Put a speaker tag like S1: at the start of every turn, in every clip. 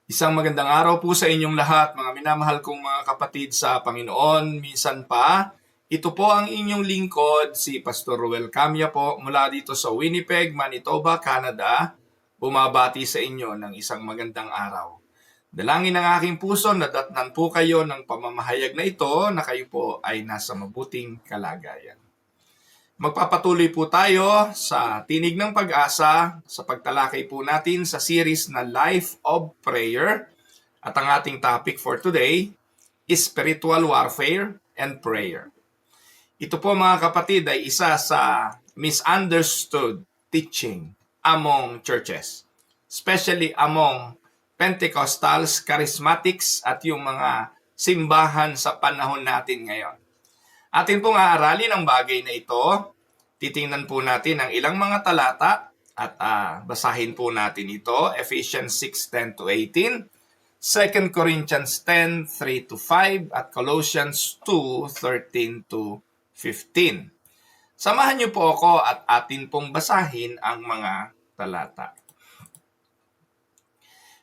S1: Isang magandang araw po sa inyong lahat, mga minamahal kong mga kapatid sa Panginoon. Minsan pa, ito po ang inyong lingkod, si Pastor Ruel Camya po, mula dito sa Winnipeg, Manitoba, Canada. Bumabati sa inyo ng isang magandang araw. Dalangin ng aking puso na datnan po kayo ng pamamahayag na ito na kayo po ay nasa mabuting kalagayan. Magpapatuloy po tayo sa Tinig ng Pag-asa sa pagtalakay po natin sa series na Life of Prayer. At ang ating topic for today is Spiritual Warfare and Prayer. Ito po mga kapatid ay isa sa misunderstood teaching among churches, especially among Pentecostals, Charismatics at yung mga simbahan sa panahon natin ngayon. Atin pong aaralin ang bagay na ito. Titingnan po natin ang ilang mga talata at basahin po natin ito. Ephesians 6:10-18, 2 Corinthians 10:3-5 at Colossians 2:13-15. Samahan niyo po ako at atin pong basahin ang mga talata.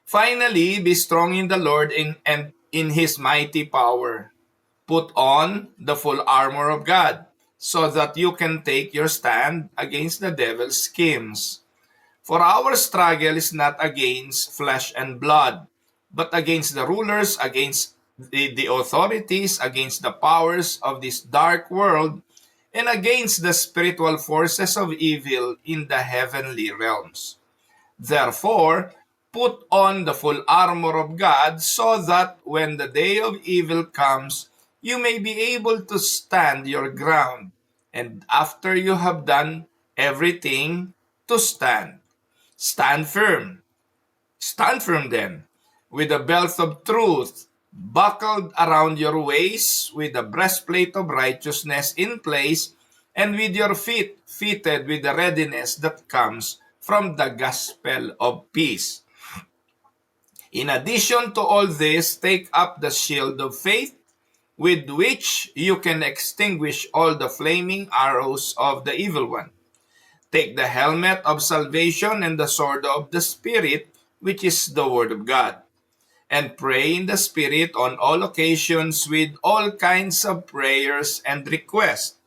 S1: Finally, be strong in the Lord and in His mighty power. Put on the full armor of God, so that you can take your stand against the devil's schemes. For our struggle is not against flesh and blood, but against the rulers, against the authorities, against the powers of this dark world, and against the spiritual forces of evil in the heavenly realms. Therefore, put on the full armor of God, so that when the day of evil comes, you may be able to stand your ground, and after you have done everything, to stand. Stand firm. Stand firm then, with the belt of truth buckled around your waist, with the breastplate of righteousness in place, and with your feet fitted with the readiness that comes from the gospel of peace. In addition to all this, take up the shield of faith, with which you can extinguish all the flaming arrows of the evil one. Take the helmet of salvation and the sword of the Spirit, which is the Word of God. And pray in the Spirit on all occasions with all kinds of prayers and requests.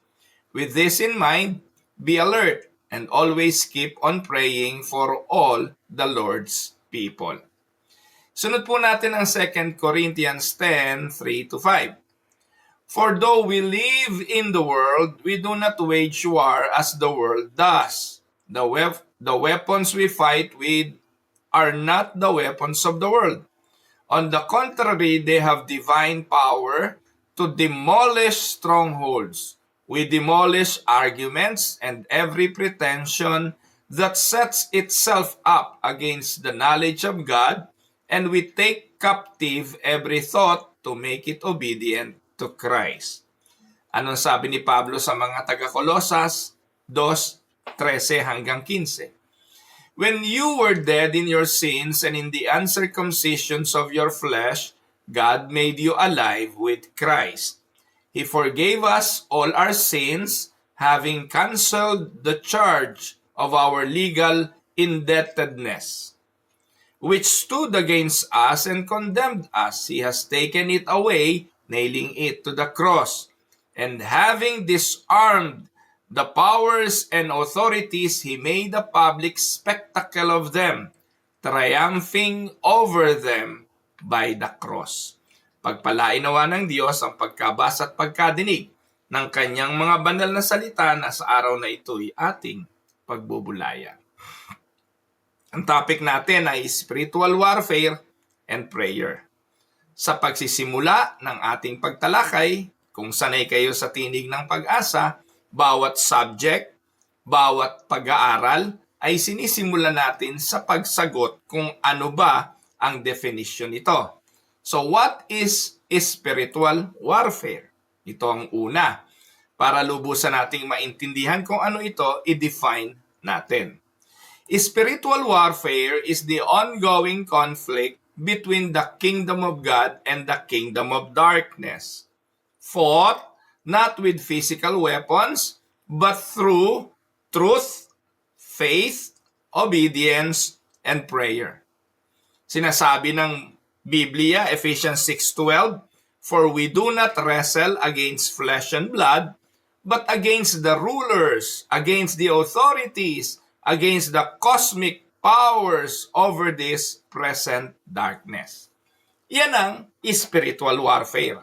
S1: With this in mind, be alert and always keep on praying for all the Lord's people. Sunod po natin ang 2 Corinthians 10:3-5. For though we live in the world, we do not wage war as the world does. The weapons we fight with are not the weapons of the world. On the contrary, they have divine power to demolish strongholds. We demolish arguments and every pretension that sets itself up against the knowledge of God, and we take captive every thought to make it obedient to Christ. Anong sabi ni Pablo sa mga taga-Kolosas 2:13-15? When you were dead in your sins and in the uncircumcisions of your flesh, God made you alive with Christ. He forgave us all our sins, having canceled the charge of our legal indebtedness, which stood against us and condemned us. He has taken it away, nailing it to the cross. And having disarmed the powers and authorities, He made a public spectacle of them, triumphing over them by the cross. Pagpalain nawa ng Diyos ang pagkabasa at pagkadinig ng Kanyang mga banal na salita na sa araw na ito'y ating pagbubulayan. Ang topic natin ay spiritual warfare and prayer. Sa pagsisimula ng ating pagtalakay, kung sanay kayo sa Tinig ng Pag-asa, bawat subject, bawat pag-aaral ay sinisimula natin sa pagsagot kung ano ba ang definition nito. So what is spiritual warfare? Ito ang una. Para lubusan nating maintindihan kung ano ito, i-define natin. Spiritual warfare is the ongoing conflict between the kingdom of God and the kingdom of darkness, fought not with physical weapons, but through truth, faith, obedience, and prayer. Sinasabi ng Biblia, Ephesians 6:12, "For we do not wrestle against flesh and blood, but against the rulers, against the authorities, against the cosmic powers over this present darkness." Yan ang spiritual warfare.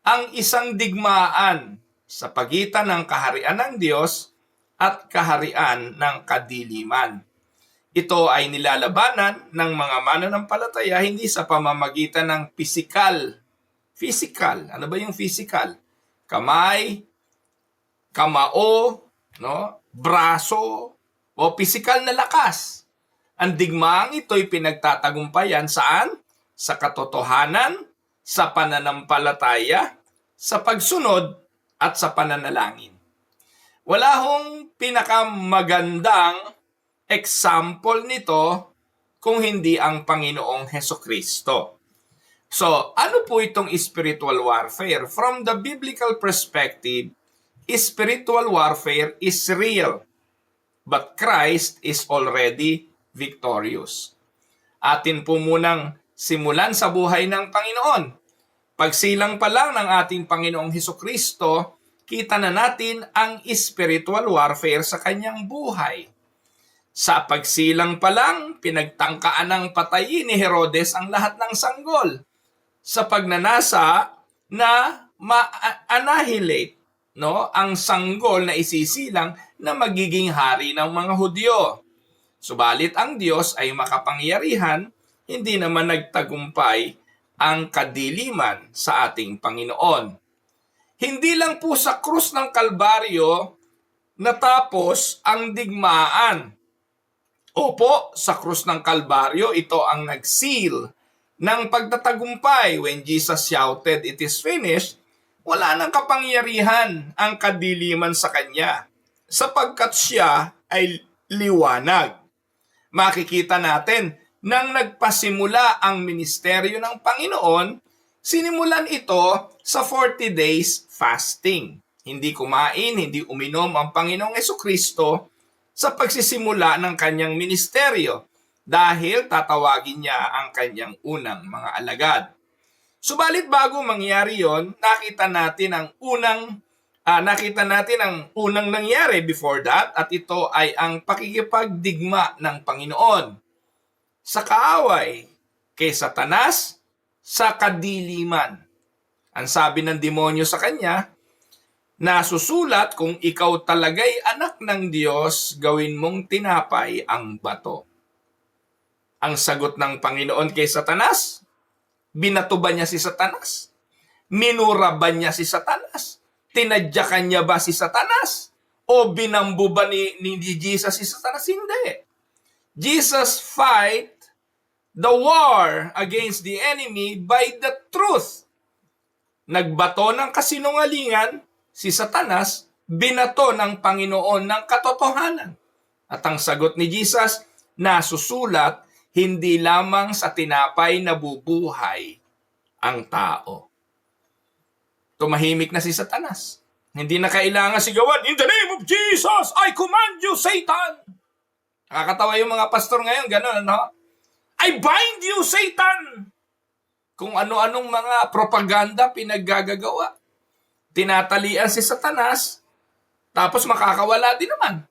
S1: Ang isang digmaan sa pagitan ng kaharian ng Diyos at kaharian ng kadiliman. Ito ay nilalabanan ng mga mananampalataya hindi sa pamamagitan ng physical. Ano ba yung physical? Kamay, kamao, no? Braso, o physical na lakas. Ang digmaang ito'y pinagtatagumpayan saan? Sa katotohanan, sa pananampalataya, sa pagsunod, at sa pananalangin. Wala hong pinakamagandang example nito kung hindi ang Panginoong Hesukristo. So, ano po itong spiritual warfare? From the biblical perspective, spiritual warfare is real, but Christ is already victorious. Atin po munang simulan sa buhay ng Panginoon. Pagsilang pa lang ng ating Panginoong Hesukristo, kita na natin ang spiritual warfare sa kanyang buhay. Sa pagsilang pa lang, pinagtangkaan ng patayin ni Herodes ang lahat ng sanggol sa pagnanasa na ma-annihilate, no, ang sanggol na isisilang na magiging hari ng mga Hudyo. Subalit ang Diyos ay makapangyarihan, hindi naman nagtagumpay ang kadiliman sa ating Panginoon. Hindi lang po sa krus ng Kalbaryo natapos ang digmaan. Opo, sa krus ng Kalbaryo, ito ang nag-seal ng pagtatagumpay. When Jesus shouted, "It is finished," wala nang kapangyarihan ang kadiliman sa kanya, sapagkat siya ay liwanag. Makikita natin, nang nagpasimula ang ministeryo ng Panginoon, sinimulan ito sa 40 days fasting. Hindi kumain, hindi uminom ang Panginoong Hesukristo sa pagsisimula ng kanyang ministeryo dahil tatawagin niya ang kanyang unang mga alagad. Subalit bago mangyari yon, nakita natin ang unang nangyari before that, at ito ay ang pakikipagdigma ng Panginoon sa kaaway kay Satanas sa kadiliman. Ang sabi ng demonyo sa kanya, "Nasusulat, kung ikaw talaga'y anak ng Diyos, gawin mong tinapay ang bato." Ang sagot ng Panginoon kay Satanas, binato ba niya si Satanas? Minura ba niya si Satanas? Tinadyakan niya ba si Satanas? O binambu ba ni Jesus si Satanas? Hindi. Jesus fight the war against the enemy by the truth. Nagbato ng kasinungalingan si Satanas, binato ng Panginoon ng katotohanan. At ang sagot ni Jesus, nasusulat, hindi lamang sa tinapay nabubuhay ang tao. Tumahimik na si Satanas. Hindi na kailangan sigawan, "In the name of Jesus, I command you, Satan!" Nakakatawa yung mga pastor ngayon, gano'n, no? "I bind you, Satan!" Kung ano-anong mga propaganda pinaggagawa. Tinatalian si Satanas, tapos makakawala din naman.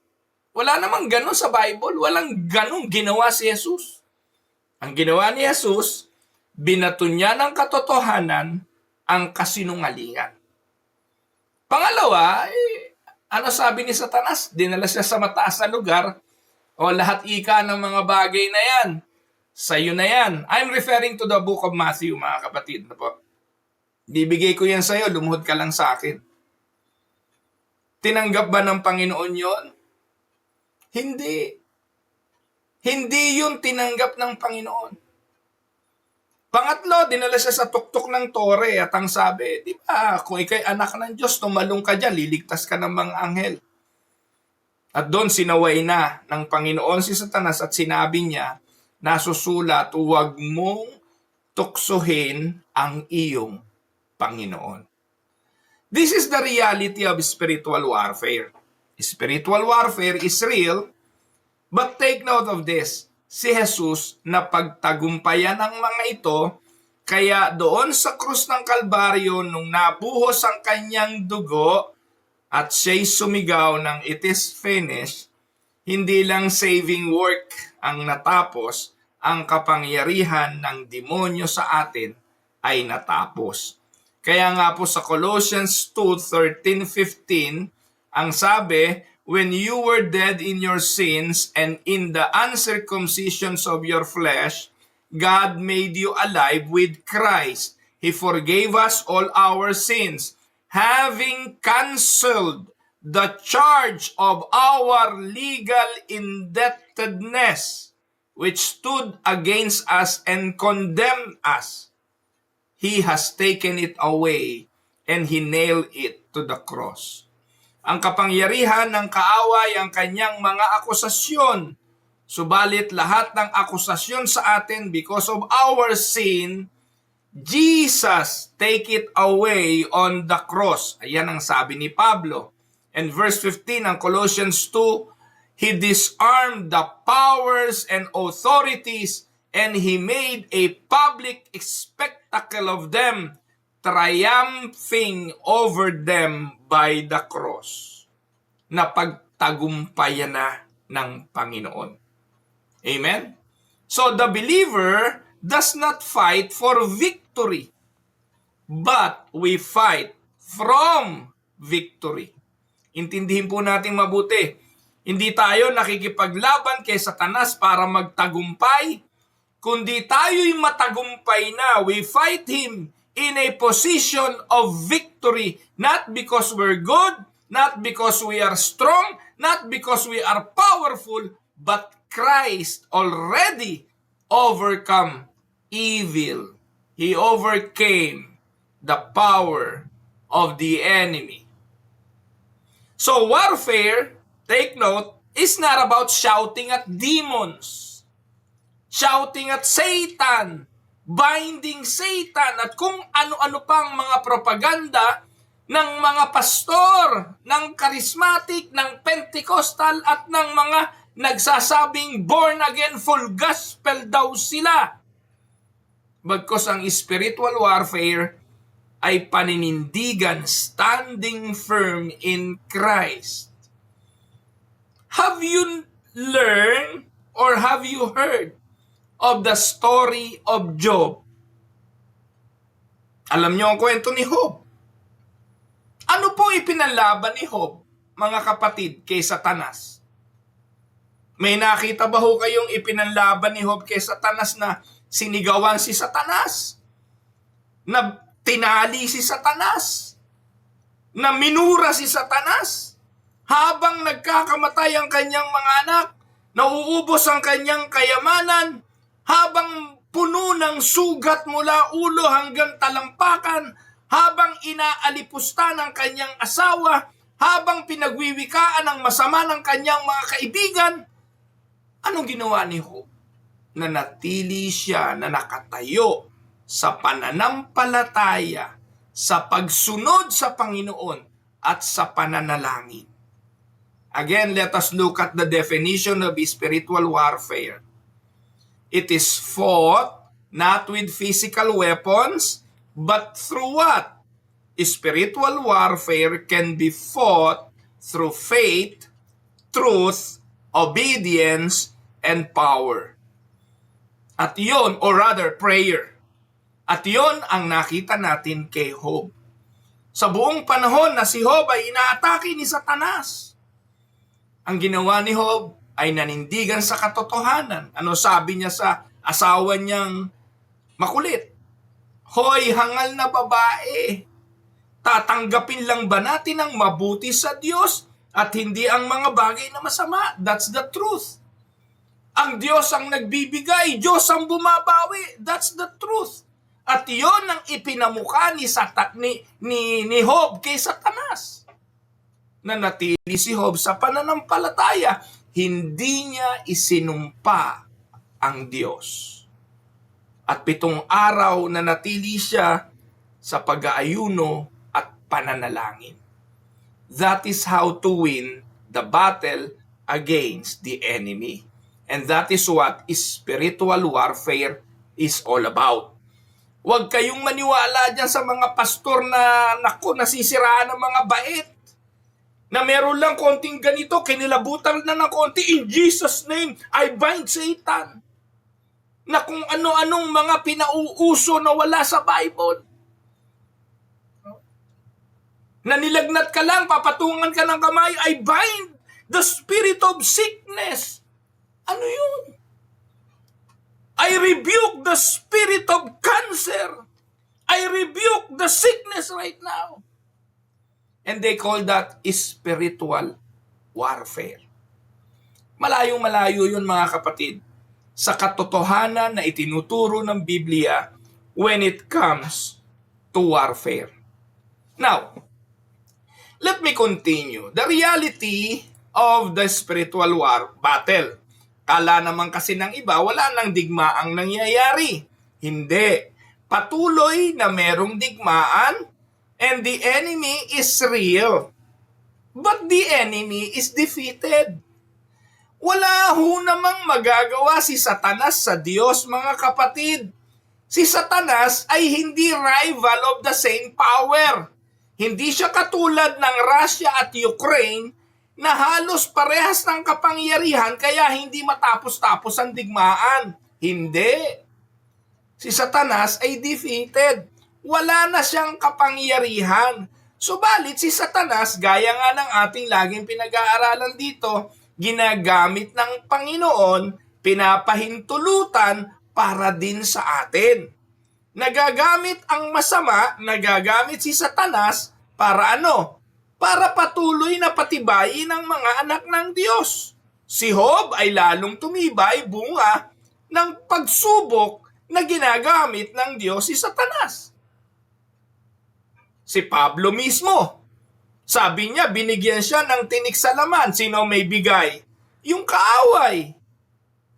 S1: Wala namang gano'n sa Bible. Walang gano'ng ginawa si Jesus. Ang ginawa ni Jesus, binato niya ng katotohanan ang kasinungalingan. Pangalawa, ano sabi ni Satanas? Dinala siya sa mataas na lugar, o lahat ika ng mga bagay na yan, sa'yo na yan. I'm referring to the book of Matthew, mga kapatid. Na po. Bibigay ko yan sa'yo, lumuhod ka lang sa akin. Tinanggap ba ng Panginoon yon? Hindi. Hindi yun tinanggap ng Panginoon. Pangatlo, dinala siya sa tuktok ng tore at ang sabi, di ba, kung ikay anak ng Diyos, tumalong ka dyan, liligtas ka ng mga anghel. At doon sinaway na ng Panginoon si Satanas at sinabi niya, nasusulat, huwag mong tuksohin ang iyong Panginoon. This is the reality of spiritual warfare. Spiritual warfare is real, but take note of this. si Jesus na pagtagumpayan ang mga ito, kaya doon sa krus ng Kalbaryo nung nabuhos ang kanyang dugo at siya'y sumigaw ng "It is finished," hindi lang saving work ang natapos, ang kapangyarihan ng demonyo sa atin ay natapos. Kaya nga po sa Colossians 2:13-15, ang sabi, "When you were dead in your sins and in the uncircumcisions of your flesh, God made you alive with Christ. He forgave us all our sins, having canceled the charge of our legal indebtedness, which stood against us and condemned us. He has taken it away, and He nailed it to the cross." Ang kapangyarihan ng kaaway ang kanyang mga akusasyon. Subalit lahat ng akusasyon sa atin because of our sin, Jesus take it away on the cross. Ayan ang sabi ni Pablo. And verse 15 ng Colossians 2, He disarmed the powers and authorities, and He made a public spectacle of them, triumphing over them by the cross. Napagtagumpayan na ng Panginoon. Amen? So the believer does not fight for victory, but we fight from victory. Intindihin po natin mabuti. Hindi tayo nakikipaglaban kay Satanas para magtagumpay, kundi tayo'y matagumpay na. We fight him in a position of victory, not because we're good, not because we are strong, not because we are powerful, but Christ already overcome evil. He overcame the power of the enemy. So warfare, take note, is not about shouting at demons, shouting at Satan, binding Satan, at kung ano-ano pang mga propaganda ng mga pastor, ng charismatic, ng Pentecostal, at ng mga nagsasabing born again, full gospel daw sila. Bagkus ang spiritual warfare ay paninindigan, standing firm in Christ. Have you learned or have you heard of the story of Job? Alam niyo ang kwento ni Job. Ano po ipinanlaban ni Job, mga kapatid, kay Satanas? May nakita ba ho kayong ipinanlaban ni Job kay Satanas na sinigawan si Satanas? Na tinali si Satanas? Na minura si Satanas? Habang nagkakamatay ang kanyang mga anak, nauubos ang kanyang kayamanan, habang puno ng sugat mula ulo hanggang talampakan, habang inaalipusta ng kanyang asawa, habang pinagwiwikaan ng masama ng kanyang mga kaibigan, anong ginawa ni Job? Nanatili siya na nakatayo sa pananampalataya, sa pagsunod sa Panginoon at sa pananalangin. Again, let us look at the definition of spiritual warfare. It is fought not with physical weapons, but through what? Spiritual warfare can be fought through faith, truth, obedience, and power. At yon, or rather, prayer. At yon ang nakita natin kay Job. Sa buong panahon na si Job ay inaatake ni Satanas, ang ginawa ni Job ay nanindigan sa katotohanan. Ano sabi niya sa asawa niyang makulit? Hoy, hangal na babae, tatanggapin lang ba natin ang mabuti sa Diyos at hindi ang mga bagay na masama? That's the truth. Ang Diyos ang nagbibigay, Diyos ang bumabawi. That's the truth. At iyon ang ipinamukha ni Job kay Satanas. Nanatili si Job sa pananampalataya. Hindi niya isinumpa ang Diyos. At 7 araw nanatili siya sa pag-aayuno at pananalangin. That is how to win the battle against the enemy. And that is what spiritual warfare is all about. Huwag kayong maniwala dyan sa mga pastor na, nasisiraan ng mga bait. Na meron lang konting ganito, kinilabutan na ng konti, in Jesus' name, I bind Satan. Na kung ano-anong mga pinauuso na wala sa Bible. Na nilagnat ka lang, papatungan ka ng kamay, I bind the spirit of sickness. Ano yun? I rebuke the spirit of cancer. I rebuke the sickness right now. And they call that spiritual warfare. Malayong-malayo yun mga kapatid sa katotohanan na itinuturo ng Biblia when it comes to warfare. Now, let me continue. The reality of the spiritual war battle. Kala naman kasi ng iba, wala nang digmaang nangyayari. Hindi. Patuloy na merong digmaan and the enemy is real. But the enemy is defeated. Wala ho namang magagawa si Satanas sa Diyos, mga kapatid. Si Satanas ay hindi rival of the same power. Hindi siya katulad ng Russia at Ukraine na halos parehas ng kapangyarihan kaya hindi matapos-tapos ang digmaan. Hindi. Si Satanas ay defeated. Wala na siyang kapangyarihan. Subalit si Satanas, gaya nga ng ating laging pinag-aaralan dito, ginagamit ng Panginoon, pinapahintulutan para din sa atin. Nagagamit ang masama, nagagamit si Satanas para ano? Para patuloy na patibayin ang mga anak ng Diyos. Si Job ay lalong tumibay bunga ng pagsubok na ginagamit ng Diyos si Satanas. Si Pablo mismo, sabi niya, binigyan siya ng tinik sa laman. Sino may bigay? Yung kaaway.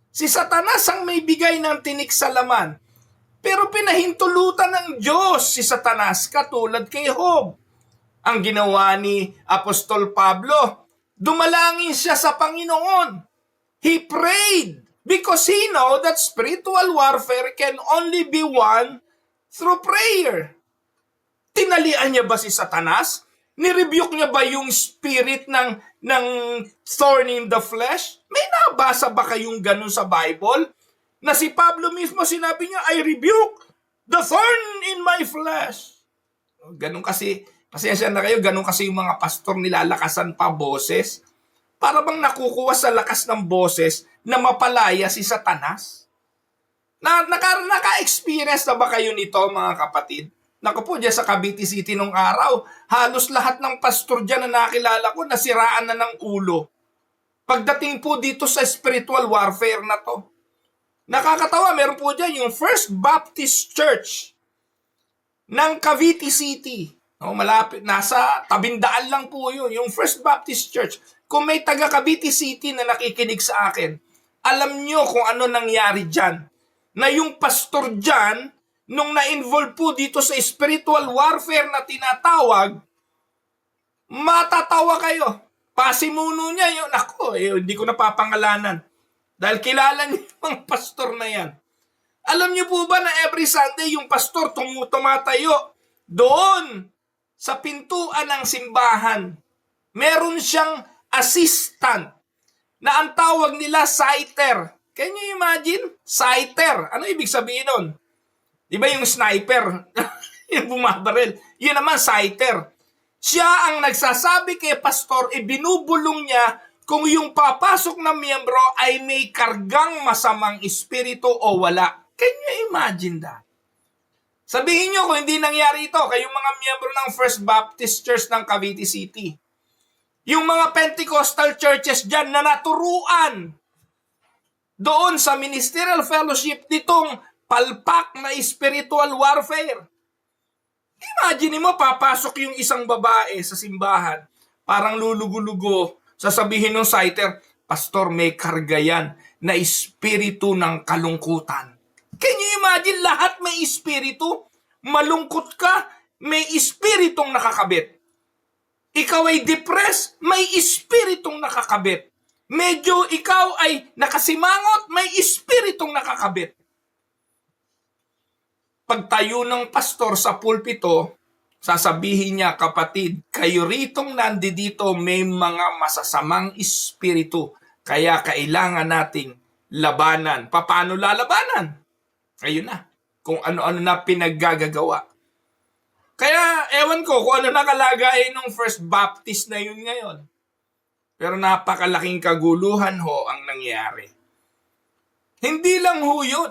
S1: Si Satanas ang may bigay ng tinik sa laman. Pero pinahintulutan ng Diyos si Satanas katulad kay Job. Ang ginawa ni Apostol Pablo, dumalangin siya sa Panginoon. He prayed because he know that spiritual warfare can only be won through prayer. Tinalian niya ba si Satanas? Nirebuke niya ba yung spirit ng thorn in the flesh? May nabasa ba kayong ganun sa Bible? Na si Pablo mismo sinabi niya, I rebuke the thorn in my flesh. Ganun kasi, pasensya na kayo, ganun kasi yung mga pastor nilalakasan pa boses. Para bang nakukuha sa lakas ng boses na mapalaya si Satanas? Naka-experience na ba kayo nito, mga kapatid? Naku po, dyan sa Cavite City nung araw, halos lahat ng pastor dyan na nakilala ko, nasiraan na ng ulo. Pagdating po dito sa spiritual warfare na to, nakakatawa, meron po dyan yung First Baptist Church ng Cavite City. No, malapit, nasa tabindaan lang po yun, yung First Baptist Church. Kung may taga Cavite City na nakikinig sa akin, alam nyo kung ano nangyari dyan. Na yung pastor dyan, nung na-involve po dito sa spiritual warfare na tinatawag, matatawa kayo. Pasimuno niya yun. Ako, hindi ko napapangalanan. Dahil kilala niyo yung mga pastor na yan. Alam niyo po ba na every Sunday yung pastor tumatayo doon sa pintuan ng simbahan. Meron siyang assistant na ang tawag nila sighter. Can you imagine? Sighter. Ano ibig sabihin nun? Di ba yung sniper? Yung bumabaril. Yun naman, sighter. Siya ang nagsasabi kay pastor, ibinubulong niya kung yung papasok na miyembro ay may kargang masamang espiritu o wala. Can you imagine that? Sabihin nyo kung hindi nangyari ito, kayong mga miyembro ng First Baptist Church ng Cavite City. Yung mga Pentecostal churches dyan na naturuan doon sa ministerial fellowship nitong palpak na spiritual warfare. Imagine mo, papasok yung isang babae sa simbahan, parang lulugo-lugo, sasabihin ng sighter, Pastor, may karga yan na espiritu ng kalungkutan. Can you imagine, lahat may espiritu? Malungkot ka, may espiritong nakakabit. Ikaw ay depressed, may espiritong nakakabit. Medyo ikaw ay nakasimangot, may espiritong nakakabit. Pagtayo ng pastor sa pulpito, sasabihin niya, kapatid, kayo ritong nandito may mga masasamang espiritu, kaya kailangan nating labanan. Paano lalabanan? Ayun na, kung ano-ano na pinaggagawa. Kaya ewan ko kung ano nakalagay nung First Baptist na yun ngayon. Pero napakalaking kaguluhan ho ang nangyari. Hindi lang ho yun.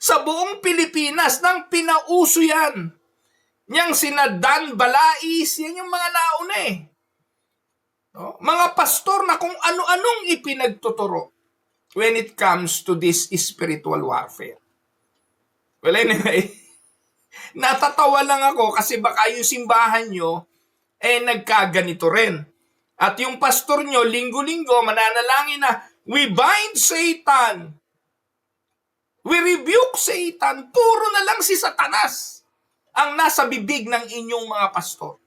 S1: Sa buong Pilipinas, nang pinauso yan. Niyang sina Dan Balais, yan yung mga nauna eh. No? Mga pastor na kung ano-anong ipinagtuturo when it comes to this spiritual warfare. Well, anyway, natatawa lang ako kasi baka yung simbahan nyo, nagkaganito rin. At yung pastor nyo, linggo-linggo, mananalangin na, we bind Satan. We rebuke Satan. Puro na lang si Satanas ang nasa bibig ng inyong mga pastor.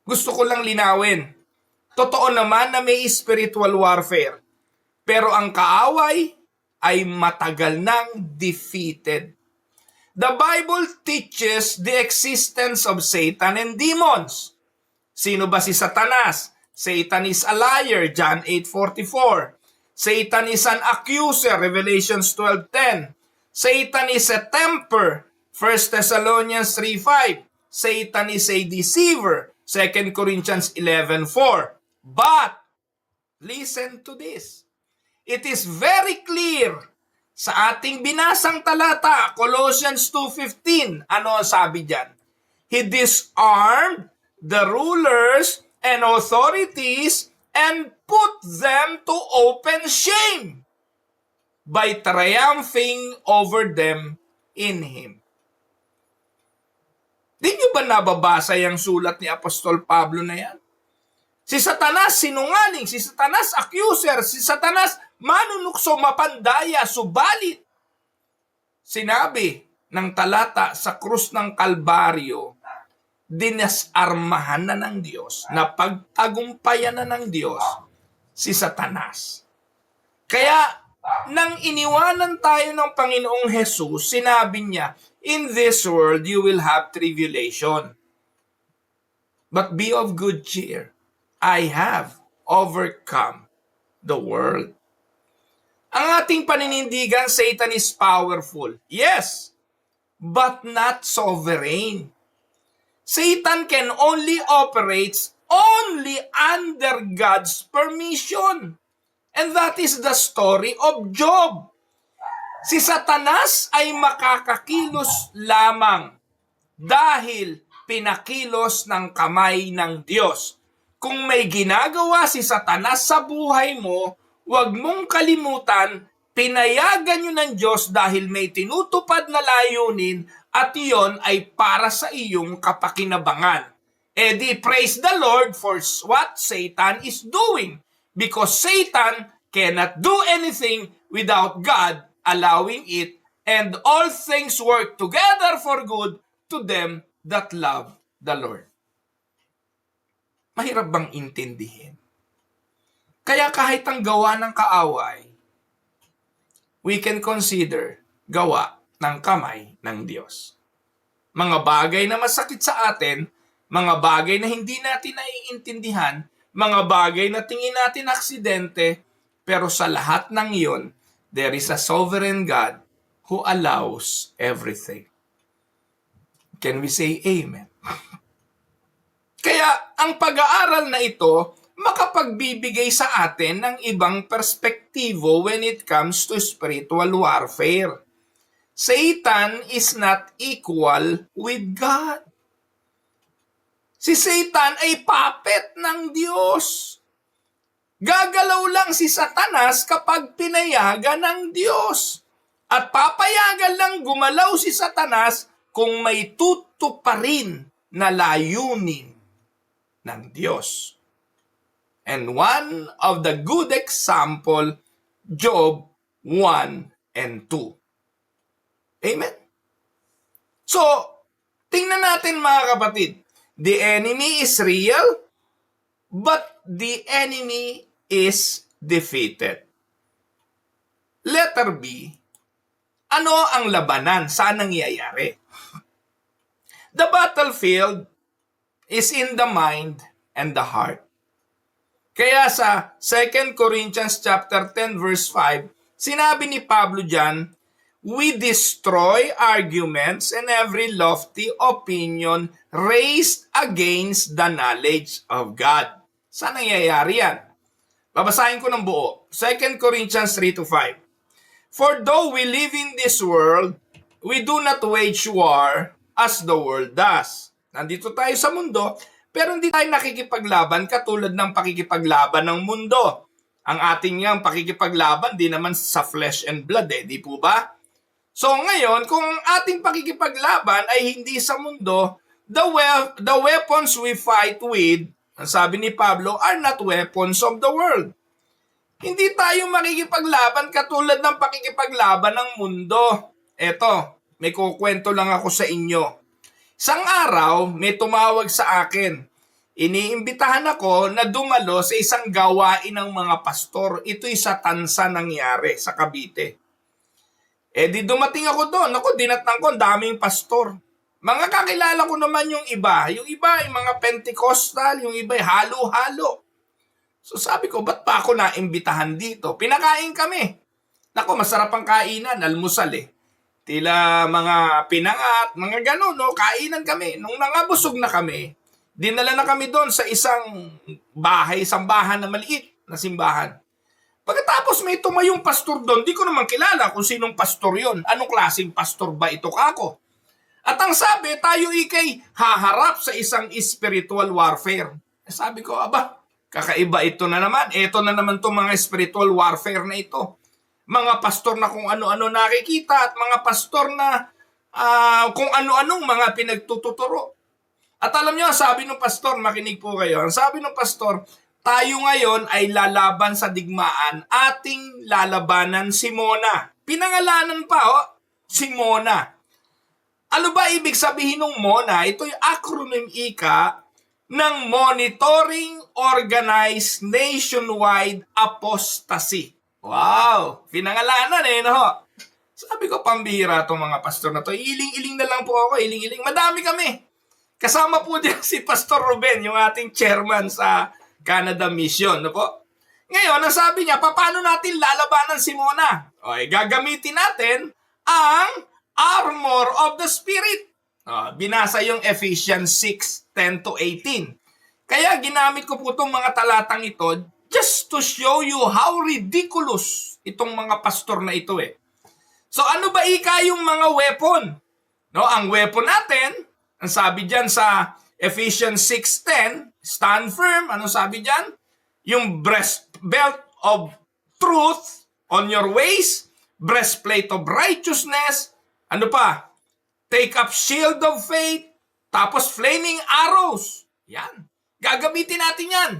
S1: Gusto ko lang linawin. Totoo naman na may spiritual warfare. Pero ang kaaway ay matagal nang defeated. The Bible teaches the existence of Satan and demons. Sino ba si Satanas? Satan is a liar, John 8:44. Satan is an accuser, Revelations 12:10. Satan is a tempter, 1 Thessalonians 3:5. Satan is a deceiver, 2 Corinthians 11:4. But, listen to this. It is very clear sa ating binasang talata, Colossians 2:15. Ano ang sabi diyan? He disarmed the rulers and authorities and put them to open shame by triumphing over them in Him. Di nyo ba nababasa yung sulat ni Apostol Pablo na yan? Si Satanas sinungaling, si Satanas accuser, si Satanas manunukso, mapandaya, subalit sinabi ng talata sa krus ng Kalbaryo, dinasarmahan na ng Diyos, na pagtagumpayan na ng Diyos si Satanas. Kaya nang iniwanan tayo ng Panginoong Jesus, sinabi niya, in this world you will have tribulation. But be of good cheer. I have overcome the world. Ang ating paninindigan, Satan is powerful. Yes, but not sovereign. Satan can only operate only under God's permission. And that is the story of Job. Si Satanas ay makakakilos lamang dahil pinakilos ng kamay ng Diyos. Kung may ginagawa si Satanas sa buhay mo, huwag mong kalimutan, pinayagan yun ng Diyos dahil may tinutupad na layunin at iyon ay para sa iyong kapakinabangan. Di praise the Lord for what Satan is doing. Because Satan cannot do anything without God allowing it, and all things work together for good to them that love the Lord. Mahirap bang intindihin? Kaya kahit ang gawa ng kaaway, we can consider gawa ng kamay ng Diyos. Mga bagay na masakit sa atin, mga bagay na hindi natin naiintindihan, mga bagay na tingin natin aksidente, pero sa lahat ng iyon, there is a sovereign God who allows everything. Can we say amen? Kaya ang pag-aaral na ito, makapagbibigay sa atin ng ibang perspektibo when it comes to spiritual warfare. Satan is not equal with God. Si Satan ay puppet ng Diyos. Gagalaw lang si Satanas kapag pinayagan ng Diyos. At papayagan lang gumalaw si Satanas kung may tutuparin na layunin ng Diyos. And one of the good example, Job 1 and 2. Amen? So, tingnan natin mga kapatid. The enemy is real, but the enemy is defeated. Letter B, ano ang labanan? Saan nangyayari? The battlefield is in the mind and the heart. Kaya sa 2 Corinthians chapter 10 verse 5, sinabi ni Pablo dyan, we destroy arguments and every lofty opinion raised against the knowledge of God. Saan nangyayari yan? Babasahin ko ng buo. 2 Corinthians 3-5. For though we live in this world, we do not wage war as the world does. Nandito tayo sa mundo, pero hindi tayo nakikipaglaban katulad ng pakikipaglaban ng mundo. Ang ating yang pakikipaglaban, di naman sa flesh and blood di po ba? So ngayon, kung ating pakikipaglaban ay hindi sa mundo, the weapons we fight with, ang sabi ni Pablo, are not weapons of the world. Hindi tayo makikipaglaban katulad ng pakikipaglaban ng mundo. Eto, may kukwento lang ako sa inyo. Isang araw, may tumawag sa akin. Iniimbitahan ako na dumalo sa isang gawain ng mga pastor. Ito'y sa Tansa nangyari, sa Cavite. Di dumating ako doon. Ako, dinatang ko, daming pastor. Mga kakilala ko naman yung iba. Yung iba ay mga Pentecostal, yung iba ay halo-halo. So sabi ko, ba't pa ako naimbitahan dito? Pinakain kami. Nako, masarap ang kainan, almusal Tila mga pinangat, mga gano'n, no? Kainan kami. Nung nangabusog na kami, dinala na kami doon sa isang bahay, sambahan na maliit na simbahan. Pagkatapos may tumayong pastor doon, di ko naman kilala kung sinong pastor yon. Anong klaseng pastor ba ito kako? At ang sabi, tayo ikay haharap sa isang spiritual warfare. Sabi ko, aba, kakaiba ito na naman. Ito na naman itong mga spiritual warfare na ito. Mga pastor na kung ano-ano nakikita at mga pastor na kung ano-anong mga pinagtututuro. At alam nyo, sabi ng pastor, makinig po kayo, ang sabi ng pastor, tayo ngayon ay lalaban sa digmaan, ating lalabanan si Mona. Pinangalanan pa, si Mona. Ano ba ibig sabihin ng Mona? Ito'y acronym ng Monitoring Organized Nationwide Apostasy. Wow! Pinangalanan no? Sabi ko, pambihira itong mga pastor na to. Iling-iling na lang po ako, iling-iling. Madami kami. Kasama po dyan si Pastor Ruben, yung ating chairman sa Canada Mission. No po? Ngayon, ang sabi niya, paano natin lalabanan si Mona? Gagamitin natin ang armor of the Spirit. Binasa yung Ephesians 6:10-18. Kaya ginamit ko po itong mga talatang ito just to show you how ridiculous itong mga pastor na ito So ano ba yung mga weapon? No, ang weapon natin, ang sabi diyan sa Ephesians 6:10, stand firm. Ano sabi diyan? Yung breastbelt of truth on your waist, breastplate of righteousness, ano pa? Take up shield of faith, tapos flaming arrows. Yan. Gagamitin natin yan.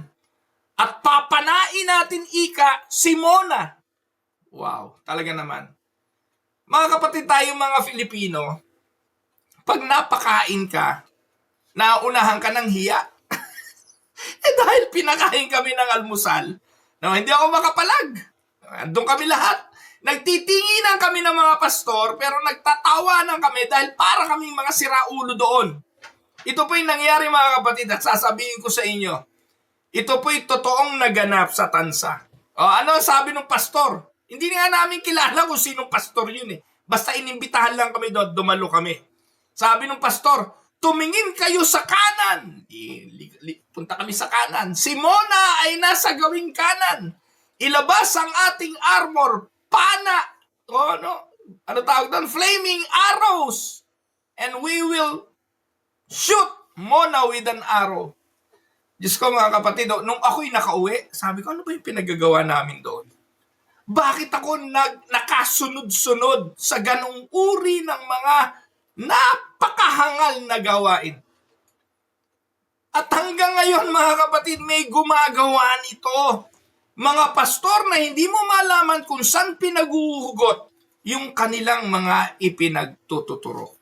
S1: At papanain natin si Mona. Wow, talaga naman. Mga kapatid tayong mga Filipino, pag napakain ka, naunahan ka ng hiya. Dahil pinakain kami ng almusal, hindi ako makapalag. Doon kami lahat. Nagtitinginan kami ng mga pastor, pero nagtatawanan kami dahil para kaming mga siraulo doon. Ito po yung nangyari mga kapatid at sasabihin ko sa inyo. Ito po'y totoong naganap sa Tansa. Ano sabi ng pastor? Hindi nga namin kilala kung sinong pastor yun Basta inimbitahan lang kami doon, dumalo kami. Sabi ng pastor, tumingin kayo sa kanan. Punta kami sa kanan. Si Mona ay nasa gawing kanan. Ilabas ang ating armor, pana. Ano tawag doon? Flaming arrows. And we will shoot Mona with an arrow. Diyos ko mga kapatid, nung ako'y nakauwi, sabi ko, ano ba yung pinagagawa namin doon? Bakit ako nakasunod-sunod sa ganong uri ng mga napakahangal na gawain? At hanggang ngayon mga kapatid, may gumagawa nito. Mga pastor na hindi mo malaman kung saan pinaguhugot yung kanilang mga ipinagtututuro.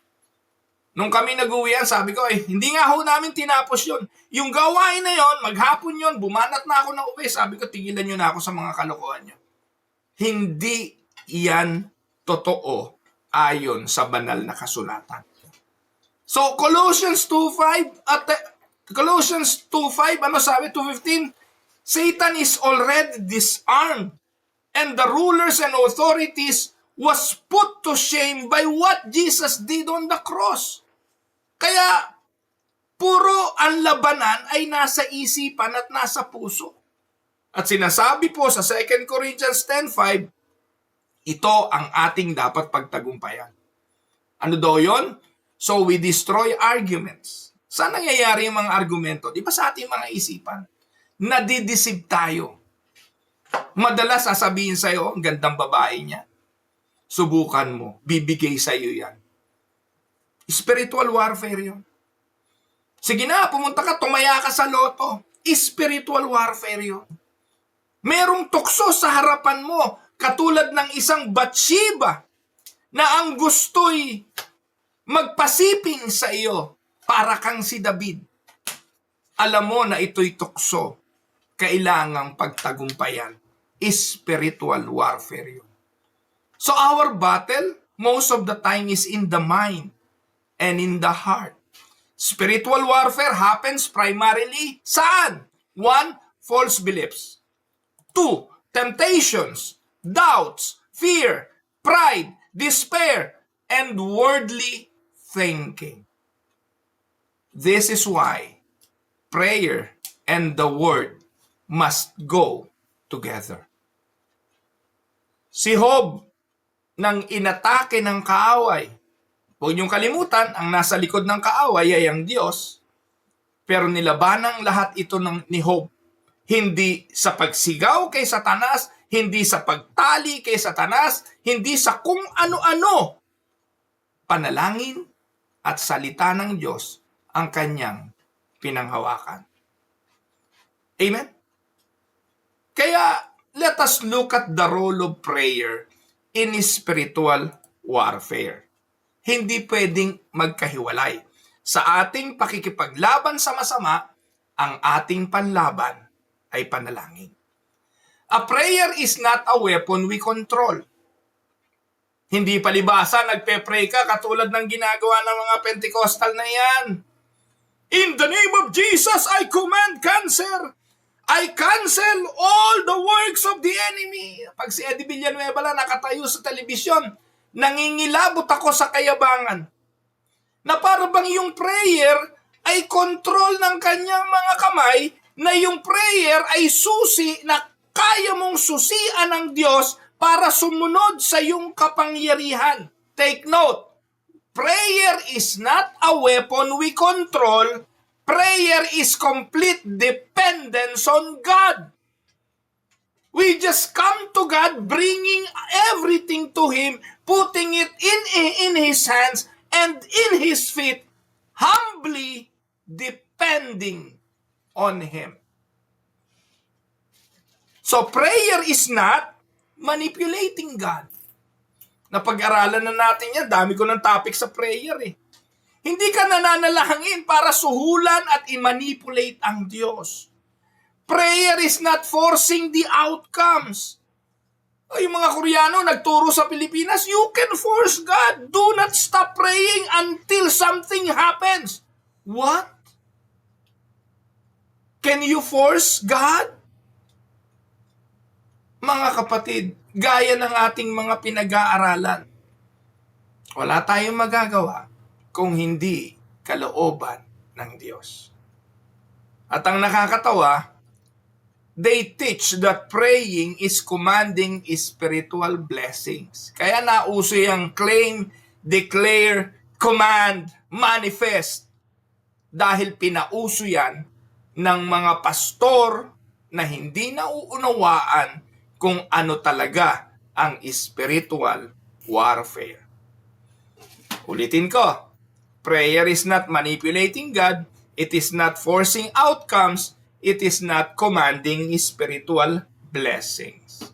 S1: Nung kami nag-uwian, sabi ko, hindi nga ho namin tinapos yun. Yung gawain na yon, maghapon yon, bumanat na ako ng uwi. Sabi ko, tigilan nyo na ako sa mga kalokohan nyo. Hindi yan totoo ayon sa banal na kasulatan. So, Colossians 2:5 at Colossians 2:5, ano sabi? 2:15, Satan is already disarmed and the rulers and authorities was put to shame by what Jesus did on the cross. Kaya, puro ang labanan ay nasa isipan at nasa puso. At sinasabi po sa 2 Corinthians 10:5, ito ang ating dapat pagtagumpayan. Ano daw yon? So we destroy arguments. Saan nangyayari yung mga argumento? Di ba sa ating mga isipan? Nadidisib tayo. Madalas sasabihin sa'yo, ang gandang babae niya. Subukan mo, bibigay sa'yo yan. Spiritual warfare yun. Sige na, pumunta ka, tumaya ka sa loto. Spiritual warfare yun. Merong tukso sa harapan mo, katulad ng isang Bathsheba na ang gusto'y magpasiping sa iyo para kang si David. Alam mo na ito'y tukso, kailangang pagtagumpayan. Spiritual warfare yun. So our battle, most of the time is in the mind and in the heart. Spiritual warfare happens primarily saan? 1, false beliefs. 2, temptations, doubts, fear, pride, despair, and worldly thinking. This is why prayer and the word must go together. Si Job, nang inatake ng kaaway, huwag niyong kalimutan, ang nasa likod ng kaaway ay ang Diyos, pero nilabanang lahat ito ni Job. Hindi sa pagsigaw kay Satanas, hindi sa pagtali kay Satanas, hindi sa kung ano-ano. Panalangin at salita ng Diyos ang kanyang pinanghawakan. Amen? Kaya, let us look at the role of prayer in spiritual warfare. Hindi pwedeng magkahiwalay. Sa ating pakikipaglaban sa masama, ang ating panlaban ay panalangin. A prayer is not a weapon we control. Hindi palibasa, nagpe-pray ka katulad ng ginagawa ng mga Pentecostal na yan. In the name of Jesus, I command cancer. I cancel all the works of the enemy. Pag si Eddie Villanueva lang nakatayo sa telebisyon, nangingilabot ako sa kayabangan. Na para bang yung prayer ay control ng kanyang mga kamay, na yung prayer ay susi na kaya mong susian ng Diyos para sumunod sa iyong kapangyarihan. Take note, prayer is not a weapon we control. Prayer is complete dependence on God. We just come to God, bringing everything to Him, putting it in His hands and in His feet, humbly depending on Him. So prayer is not manipulating God. Napag-aralan na natin yan. Dami ko ng topic sa prayer eh. Hindi ka nananalangin para suhulan at i-manipulate ang Diyos. Prayer is not forcing the outcomes. O, yung mga Koreano nagturo sa Pilipinas, you can force God. Do not stop praying until something happens. What? Can you force God? Mga kapatid, gaya ng ating mga pinag-aaralan, wala tayong magagawa kung hindi kalooban ng Diyos. At ang nakakatawa, they teach that praying is commanding spiritual blessings. Kaya nauso yung claim, declare, command, manifest. Dahil pinauso yan ng mga pastor na hindi nauunawaan kung ano talaga ang spiritual warfare. Ulitin ko, prayer is not manipulating God, it is not forcing outcomes, it is not commanding spiritual blessings.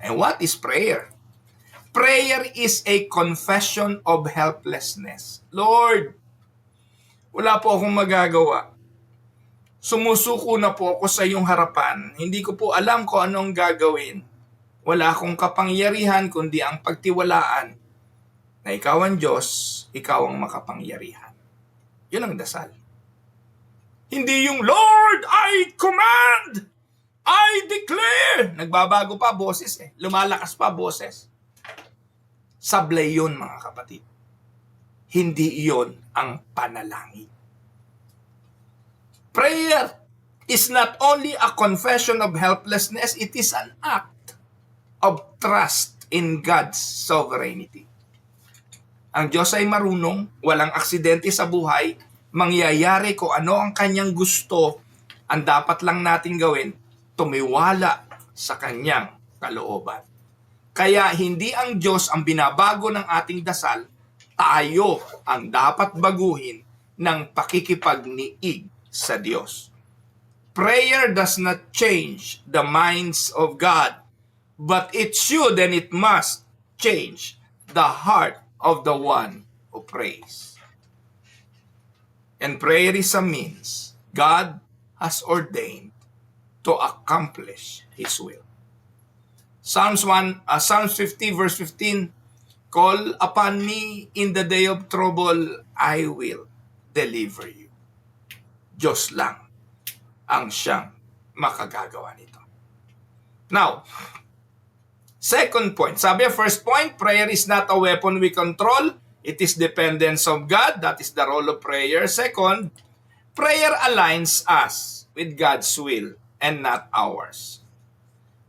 S1: And what is prayer? Prayer is a confession of helplessness. Lord, wala po akong magagawa. Sumusuko na po ako sa iyong harapan. Hindi ko po alam kung anong gagawin. Wala akong kapangyarihan kundi ang pagtiwalaan na ikaw ang Diyos, ikaw ang makapangyarihan. Yun ang dasal. Hindi yung, Lord, I command, I declare. Nagbabago pa boses eh. Lumalakas pa boses. Sablay yun, mga kapatid. Hindi iyon ang panalangin. Prayer is not only a confession of helplessness, it is an act of trust in God's sovereignty. Ang Diyos ay marunong, walang aksidente sa buhay, mangyayari kung ano ang kanyang gusto, ang dapat lang natin gawin, tumiwala sa kanyang kalooban. Kaya hindi ang Diyos ang binabago ng ating dasal, tayo ang dapat baguhin ng pakikipagniig sa Diyos. Prayer does not change the minds of God, but it should and it must change the heart of the one who prays. And prayer is a means God has ordained to accomplish His will. Psalms 50 verse 15, call upon me in the day of trouble, I will deliver you. Diyos lang ang siyang makagagawa nito. Now, second point. Sabi, first point, prayer is not a weapon we control. It is dependence of God. That is the role of prayer. Second, prayer aligns us with God's will and not ours.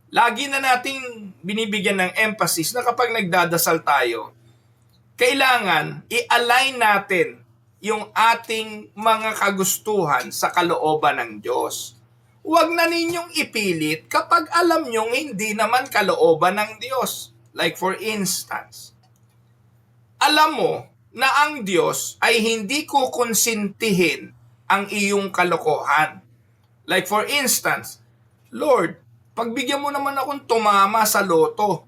S1: Lagi na nating binibigyan ng emphasis na kapag nagdadasal tayo, kailangan i-align natin yung ating mga kagustuhan sa kalooban ng Diyos. Huwag na ninyong ipilit kapag alam nyong hindi naman kalooban ng Diyos. Like for instance, alam mo na ang Diyos ay hindi kukonsintihin ang iyong kalokohan. Like for instance, Lord, pagbigyan mo naman akong tumama sa loto.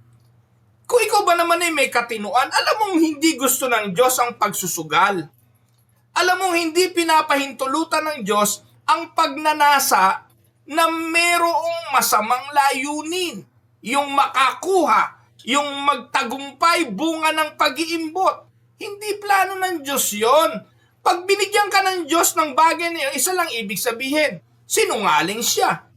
S1: Kung ikaw ba naman ay may katinuan, alam mong hindi gusto ng Diyos ang pagsusugal. Alam mong hindi pinapahintulutan ng Diyos ang pagnanasa na merong masamang layunin. Yung makakuha, yung magtagumpay, bunga ng pag-iimbot. Hindi plano ng Diyos yon. Pag binigyan ka ng Diyos ng bagay na yun, isa lang ibig sabihin, sinungaling siya.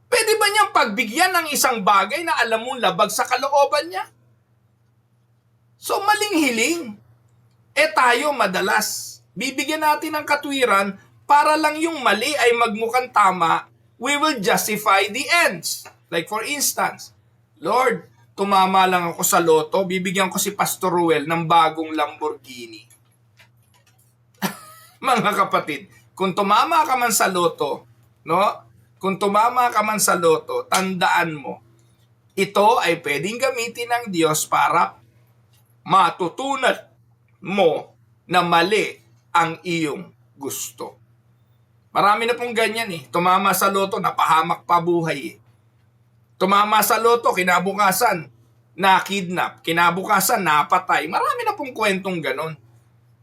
S1: Pwede ba niyang pagbigyan ng isang bagay na alam mong labag sa kalooban niya? So maling hiling. Tayo madalas, bibigyan natin ng katwiran para lang yung mali ay magmukhang tama, we will justify the ends. Like for instance, Lord, tumama lang ako sa loto, bibigyan ko si Pastor Ruel ng bagong Lamborghini. Mga kapatid, kung tumama ka man sa loto, no? Kung tumama ka man sa loto, tandaan mo, ito ay pwedeng gamitin ng Diyos para matutunan mo na mali ang iyong gusto. Marami na pong ganyan eh. Tumama sa loto, napahamak pa buhay eh. Tumama sa loto, kinabukasan, na-kidnap. Kinabukasan, napatay. Marami na pong kwentong ganon.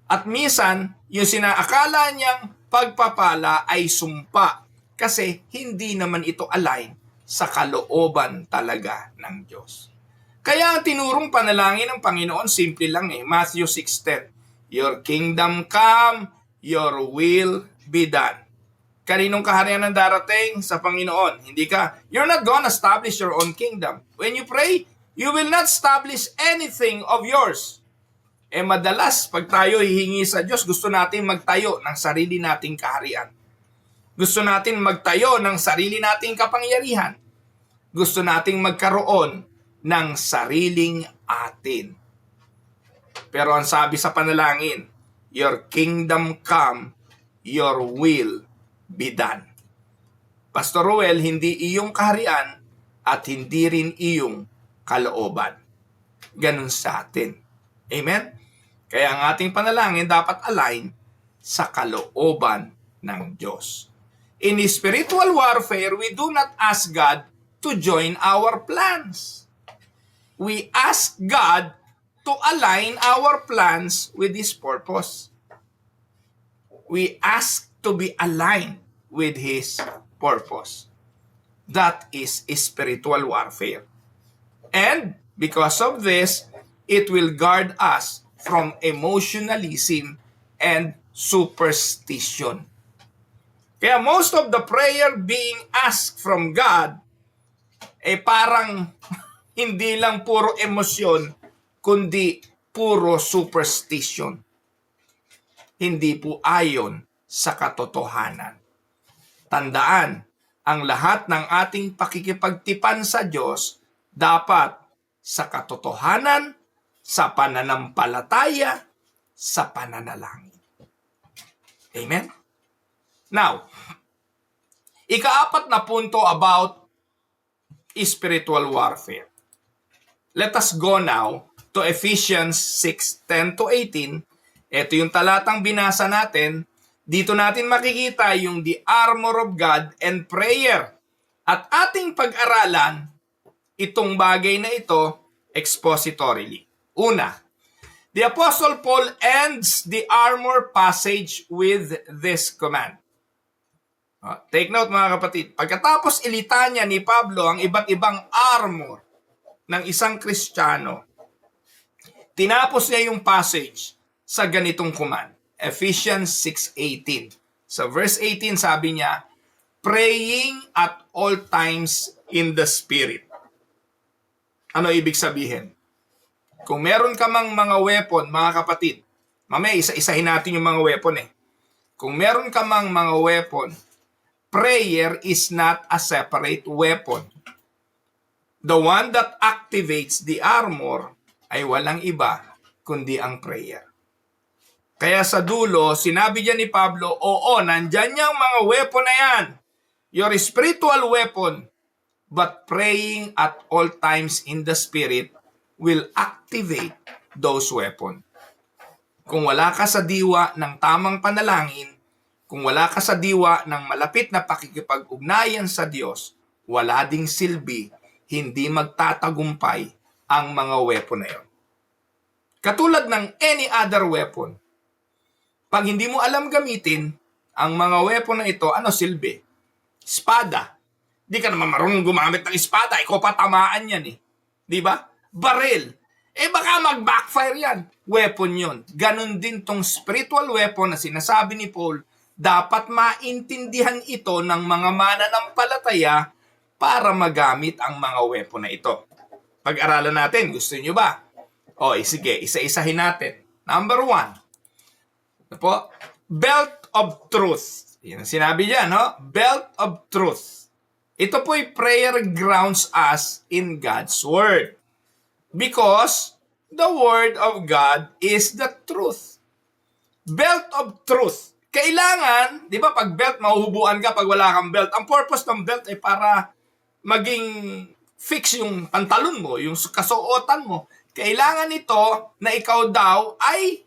S1: At minsan, yung sinaakala niyang pagpapala ay sumpa. Kasi hindi naman ito align sa kalooban talaga ng Diyos. Kaya ang tinurong panalangin ng Panginoon, simple lang eh. Matthew 6:10. Your kingdom come, your will be done. Kaninong kaharian ang darating? Sa Panginoon. You're not gonna establish your own kingdom. When you pray, you will not establish anything of yours. Madalas, pag tayo hihingi sa Diyos, gusto natin magtayo ng sarili nating kaharian. Gusto natin magtayo ng sarili nating kapangyarihan. Gusto nating magkaroon ng sariling atin. Pero ang sabi sa panalangin, your kingdom come, your will be done. Pastor Ruel, hindi iyong kaharian at hindi rin iyong kalooban. Ganun sa atin. Amen? Kaya ang ating panalangin dapat align sa kalooban ng Diyos. In spiritual warfare, we do not ask God to join our plans. we ask God to align our plans with His purpose. We ask to be aligned with His purpose. That is spiritual warfare. And because of this, it will guard us from emotionalism and superstition. Kaya most of the prayer being asked from God, parang hindi lang puro emosyon, kundi puro superstition. Hindi po ayon sa katotohanan. Tandaan, ang lahat ng ating pakikipagtipan sa Diyos dapat sa katotohanan, sa pananampalataya, sa pananalangin. Amen? Now, ika-4 na punto about spiritual warfare. Let us go now to Ephesians 6:10-18. Ito yung talatang binasa natin. Dito natin makikita yung the armor of God and prayer. At ating pag-aralan itong bagay na ito expositorily. Una, the Apostle Paul ends the armor passage with this command. Take note mga kapatid, pagkatapos ilitanya ni Pablo ang iba't ibang armor ng isang Kristiyano, tinapos niya yung passage sa ganitong command. Ephesians 6:18. Sa verse 18 sabi niya, praying at all times in the Spirit. Ano ibig sabihin? Kung meron ka mang mga weapon, mga kapatid, mamaya isa-isahin natin yung mga weapon Kung meron ka mang mga weapon, prayer is not a separate weapon. The one that activates the armor ay walang iba kundi ang prayer. Kaya sa dulo, sinabi diyan ni Pablo, oo, nandyan yung mga weapon na yan. Your spiritual weapon, but praying at all times in the Spirit will activate those weapons. Kung wala ka sa diwa ng tamang panalangin, kung wala ka sa diwa ng malapit na pakikipag-ugnayan sa Diyos, wala ding silbi, hindi magtatagumpay ang mga weapon na yun. Katulad ng any other weapon, pag hindi mo alam gamitin, ang mga weapon na ito, ano silbi? Espada. Di ka naman marunong gumamit ng espada, ikaw patamaan yan Di ba? Baril. Baka mag-backfire yan. Weapon yun. Ganon din tong spiritual weapon na sinasabi ni Paul, dapat maintindihan ito ng mga mananampalataya para magamit ang mga weapon na ito. Pag-aralan natin, gusto niyo ba? Sige, isa-isahin natin. Number 1. Belt of truth. Yan ang sinabi dyan, Belt of truth. Ito po'y prayer grounds us in God's Word. Because the Word of God is the truth. Belt of truth. Kailangan, di ba pag belt, mahuhubuan ka pag wala kang belt. Ang purpose ng belt ay para maging fix yung pantalon mo, yung kasuotan mo. Kailangan ito na ikaw daw ay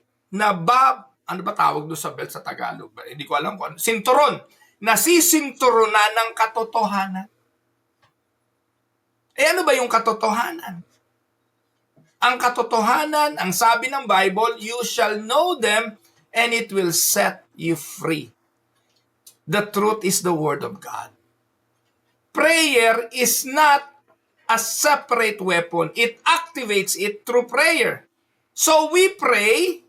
S1: ano ba tawag doon sa belt sa Tagalog? Hindi ko alam kung ano. Sinturon. Nasisinturonan ng katotohanan. Ano ba yung katotohanan? Ang katotohanan, ang sabi ng Bible, you shall know them and it will set you free. The truth is the Word of God. Prayer is not a separate weapon. It activates it through prayer. So we pray,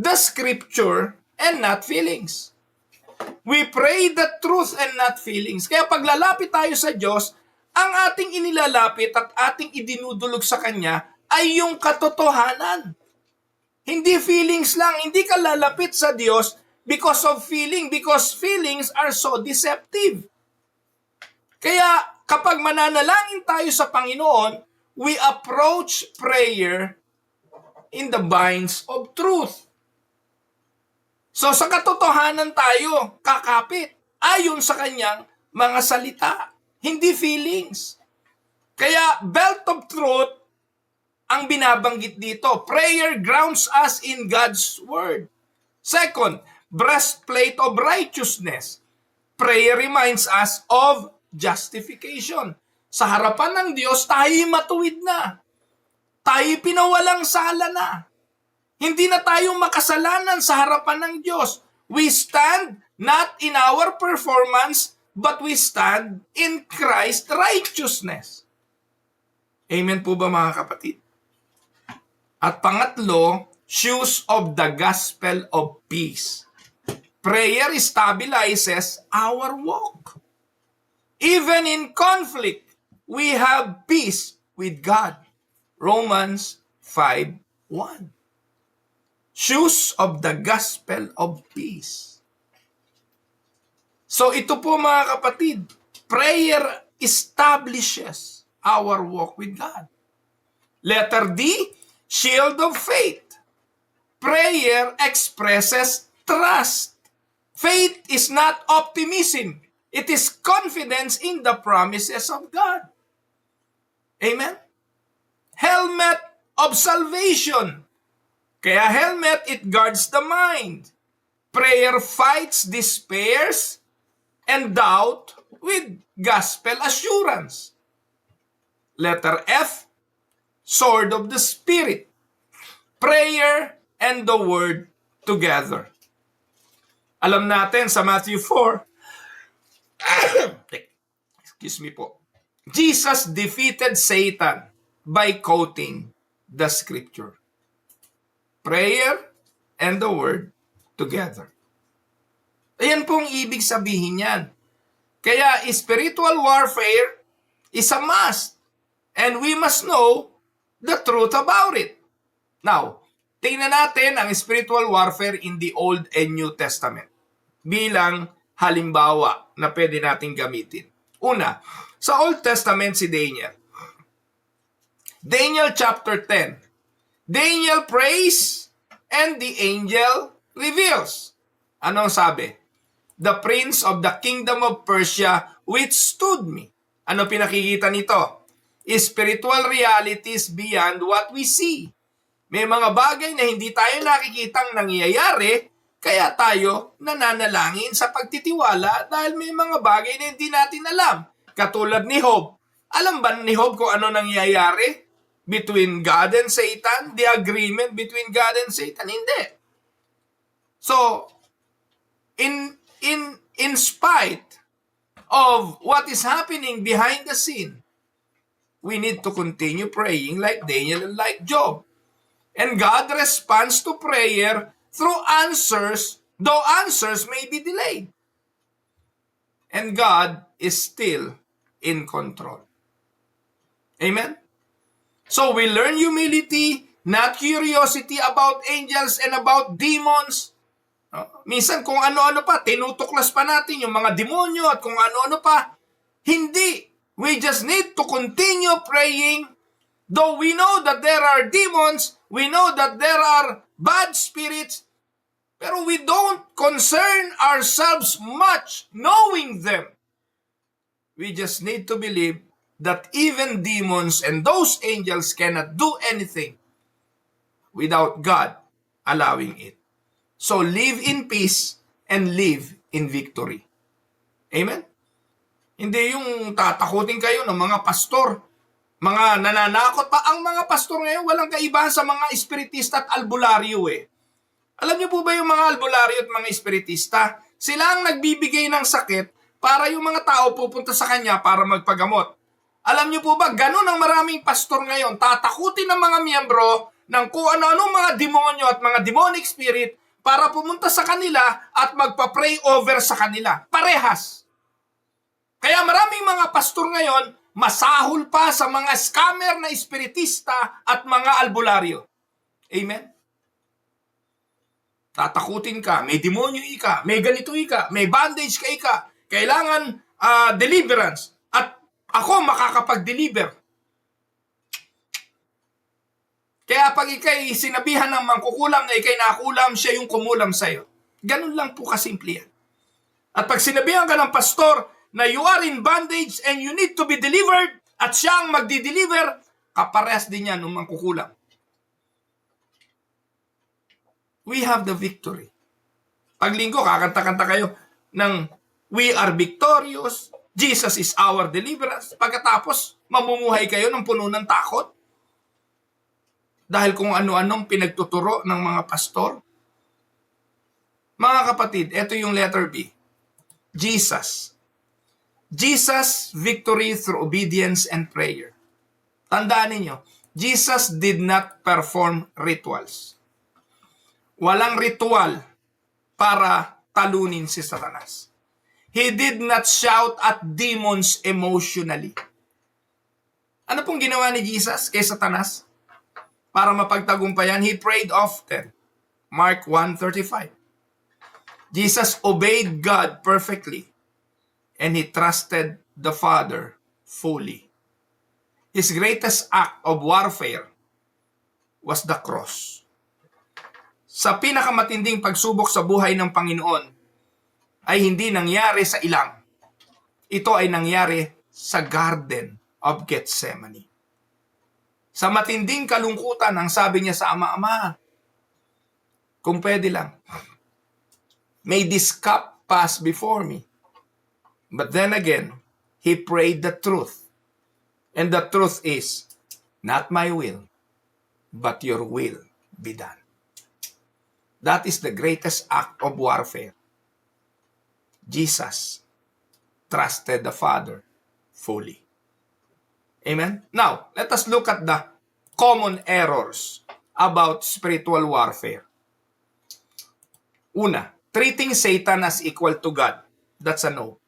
S1: the scripture and not feelings. We pray the truth and not feelings. Kaya paglalapit tayo sa Diyos, ang ating inilalapit at ating idinudulog sa Kanya ay yung katotohanan. Hindi feelings lang. Hindi ka lalapit sa Diyos because of feeling, because feelings are so deceptive. Kaya kapag mananalangin tayo sa Panginoon, we approach prayer in the binds of truth. So sa katotohanan tayo kakapit ayon sa kanyang mga salita, hindi feelings. Kaya belt of truth ang binabanggit dito. Prayer grounds us in God's Word. Second, breastplate of righteousness. Prayer reminds us of justification. Sa harapan ng Diyos, tayo'y matuwid na. Tayo'y pinawalang sala na. Hindi na tayo makasalanan sa harapan ng Diyos. We stand not in our performance, but we stand in Christ's righteousness. Amen po ba mga kapatid? At pangatlo, shoes of the gospel of peace. Prayer stabilizes our walk. Even in conflict, we have peace with God. Romans 5:1. Shoes of the gospel of peace. So ito po mga kapatid, prayer establishes our walk with God. Letter D, shield of faith. Prayer expresses trust. Faith is not optimism. It is confidence in the promises of God. Amen? Helmet of salvation. Kaya helmet, it guards the mind. Prayer fights despairs and doubt with gospel assurance. Letter F, sword of the Spirit. Prayer and the word together. Alam natin sa Matthew 4, excuse me po, Jesus defeated Satan by quoting the scripture. Prayer and the word together. Ayan pong ibig sabihin yan. Kaya spiritual warfare is a must. And we must know the truth about it. Now, tingnan natin ang spiritual warfare in the Old and New Testament bilang halimbawa na pwede nating gamitin. Una, sa Old Testament si Daniel. Daniel chapter 10. Daniel prays and the angel reveals. Anong sabi? The prince of the kingdom of Persia withstood me. Ano pinakikita nito? Spiritual realities beyond what we see. May mga bagay na hindi tayo nakikitang nangyayari, kaya tayo nananalangin sa pagtitiwala dahil may mga bagay na hindi natin alam. Katulad ni Job. Alam ba ni Job kung ano nangyayari between God and Satan? The agreement between God and Satan? Hindi. So, in spite of what is happening behind the scene, we need to continue praying like Daniel and like Job. And God responds to prayer through answers, though answers may be delayed. And God is still in control. Amen? So we learn humility, not curiosity about angels and about demons. Minsan kung ano-ano pa, tinutuklas pa natin yung mga demonyo at kung ano-ano pa. Hindi. We just need to continue praying. Though we know that there are demons, we know that there are bad spirits, pero we don't concern ourselves much knowing them. We just need to believe that even demons and those angels cannot do anything without God allowing it. So live in peace and live in victory. Amen? Hindi yung tatakutin kayo ng mga pastor, mga nananakot pa. Ang mga pastor ngayon walang kaibahan sa mga espiritista at albularyo eh. Alam niyo po ba yung mga albularyo at mga espiritista? Sila ang nagbibigay ng sakit para yung mga tao pupunta sa kanya para magpagamot. Alam niyo po ba, ganun ang maraming pastor ngayon. Tatakutin ng mga miyembro ng kung ano-anong mga demonyo at mga demonic spirit para pumunta sa kanila at magpa-pray over sa kanila. Parehas. Kaya maraming mga pastor ngayon, masahol pa sa mga scammer na espiritista at mga albularyo. Amen? Tatakutin ka, may demonyo ika, may ganito ika, may bandage ka ika, kailangan deliverance, at ako makakapag-deliver. Kaya pag ikay sinabihan ng mangkukulam na ikay nakulam, siya yung kumulam sa'yo. Ganun lang po kasimple yan. At pag sinabihan ka ng pastor na you are in bondage and you need to be delivered, at siya ang magdi-deliver, kaparehas din yan ng mangkukulam. We have the victory. Pag linggo, kakanta-kanta kayo ng we are victorious, Jesus is our deliverance. Pagkatapos, mamumuhay kayo ng puno ng takot. Dahil kung ano-anong pinagtuturo ng mga pastor. Mga kapatid, ito yung letter B. Jesus. Jesus' victory through obedience and prayer. Tandaan ninyo, Jesus did not perform rituals. Walang ritual para talunin si Satanas. He did not shout at demons emotionally. Ano pong ginawa ni Jesus kay Satanas? Para mapagtagumpayan, he prayed often. Mark 1:35. Jesus obeyed God perfectly and he trusted the Father fully. His greatest act of warfare was the cross. Sa pinakamatinding pagsubok sa buhay ng Panginoon ay hindi nangyari sa ilang. Ito ay nangyari sa Garden of Gethsemane. Sa matinding kalungkutan, ang sabi niya sa Ama, kung pwede lang, may this cup pass before me. But then again, he prayed the truth. And the truth is, not my will, but your will be done. That is the greatest act of warfare. Jesus trusted the Father fully. Amen? Now, let us look at the common errors about spiritual warfare. Una, treating Satan as equal to God. That's a no.